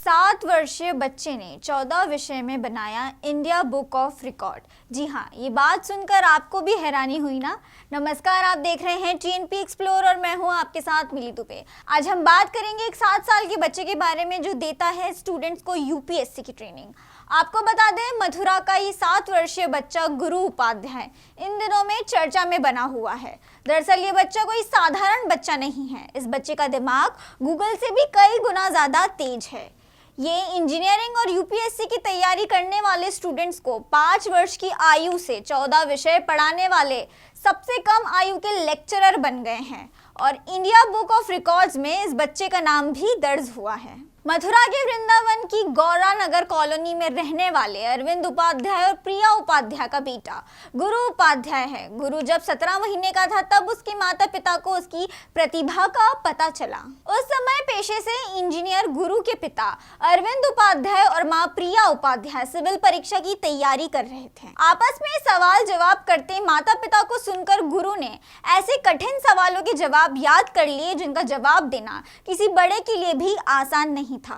7 वर्षीय बच्चे ने 14 विषय में बनाया इंडिया बुक ऑफ रिकॉर्ड। जी हाँ, ये बात सुनकर आपको भी हैरानी हुई ना। नमस्कार, आप देख रहे हैं टीएनपी एक्सप्लोर और मैं हूँ आपके साथ मिली दुबे। आज हम बात करेंगे एक 7 साल के बच्चे के बारे में जो देता है स्टूडेंट्स को यूपीएससी की ट्रेनिंग। आपको बता दें, मथुरा का ये 7 वर्षीय बच्चा गुरु उपाध्याय इन दिनों में चर्चा में बना हुआ है। दरअसल ये बच्चा कोई साधारण बच्चा नहीं है। इस बच्चे का दिमाग गूगल से भी कई गुना ज्यादा तेज है। ये इंजीनियरिंग और यूपीएससी की तैयारी करने वाले स्टूडेंट्स को 5 वर्ष की आयु से 14 विषय पढ़ाने वाले सबसे कम आयु के लेक्चरर बन गए हैं और इंडिया बुक ऑफ रिकॉर्ड्स में इस बच्चे का नाम भी दर्ज हुआ है। मथुरा के वृंदावन की गौरा नगर कॉलोनी में रहने वाले अरविंद उपाध्याय और प्रिया उपाध्याय का बेटा गुरु उपाध्याय है। गुरु जब 17 महीने का था तब उसके माता पिता को उसकी प्रतिभा का पता चला। उस समय पेशे से इंजीनियर गुरु के पिता अरविंद उपाध्याय और मां प्रिया उपाध्याय सिविल परीक्षा की तैयारी कर रहे थे। आपस में सवाल जवाब करते माता पिता को सुनकर गुरु ने ऐसे कठिन सवालों के जवाब याद कर लिए जिनका जवाब देना किसी बड़े के लिए भी आसान नहीं था।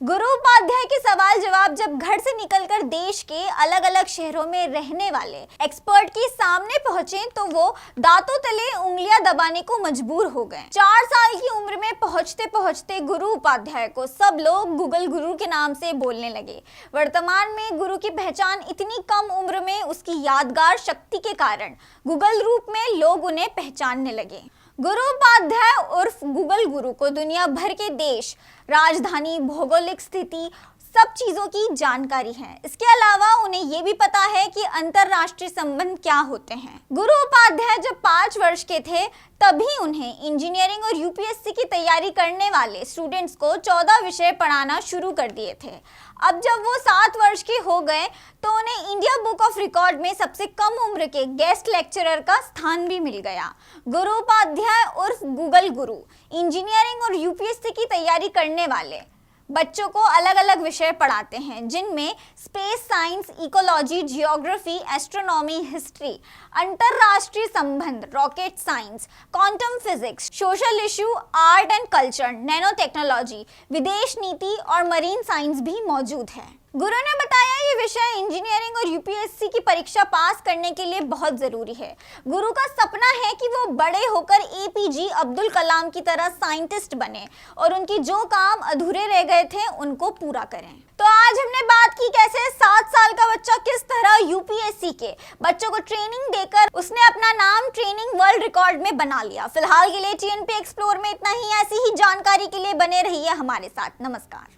गुरु उपाध्याय के सवाल जवाब जब घर से निकलकर देश के अलग अलग शहरों में रहने वाले एक्सपर्ट के सामने पहुंचे तो वो दांतों तले उंगलियां दबाने को मजबूर हो गए। 4 साल की उम्र में पहुंचते पहुंचते गुरु उपाध्याय को सब लोग गूगल गुरु के नाम से बोलने लगे। वर्तमान में गुरु की पहचान इतनी कम उम्र में उसकी यादगार शक्ति के कारण गूगल रूप में लोग उन्हें पहचानने लगे। गुरु उपाध्याय उर्फ गूगल गुरु को दुनिया भर के देश, राजधानी, भौगोलिक स्थिति सब चीजों की जानकारी है। इसके अलावा उन्हें यह भी पता है कि अंतरराष्ट्रीय संबंध क्या होते हैं। गुरु उपाध्याय जब 5 वर्ष के थे तभी उन्हें इंजीनियरिंग और यूपीएससी की तैयारी करने वाले स्टूडेंट्स को 14 विषय पढ़ाना शुरू कर दिए थे। अब जब वो 7 वर्ष के हो गए तो उन्हें इंडिया बुक ऑफ रिकॉर्ड में सबसे कम उम्र के गेस्ट लेक्चरर का स्थान भी मिल गया। गुरु उपाध्याय उर्फ गूगल गुरु इंजीनियरिंग और यूपीएससी की तैयारी करने वाले बच्चों को अलग अलग विषय पढ़ाते हैं जिनमें space science, ecology, geography, astronomy, history, अंतरराष्ट्रीय संबंध, rocket science, quantum physics, social issue, art and culture, nano technology, विदेश नीति और मरीन साइंस भी मौजूद है। गुरु ने बताया ये विषय इंजीनियरिंग और यूपीएससी की परीक्षा पास करने के लिए बहुत जरूरी है। गुरु का सपना है कि वो बड़े होकर एपीजे अब्दुल कलाम की तरह साइंटिस्ट बने और उनकी जो काम अधूरे रह गए थे उनको पूरा करें। तो आज हमने बात की कैसे 7 साल का बच्चा किस तरह यूपीएससी के बच्चों को ट्रेनिंग देकर उसने अपना नाम ट्रेनिंग वर्ल्ड रिकॉर्ड में बना लिया। फिलहाल के लिए टीएनपी एक्सप्लोर में इतना ही। ऐसी ही जानकारी के लिए बने रहिए हमारे साथ। नमस्कार।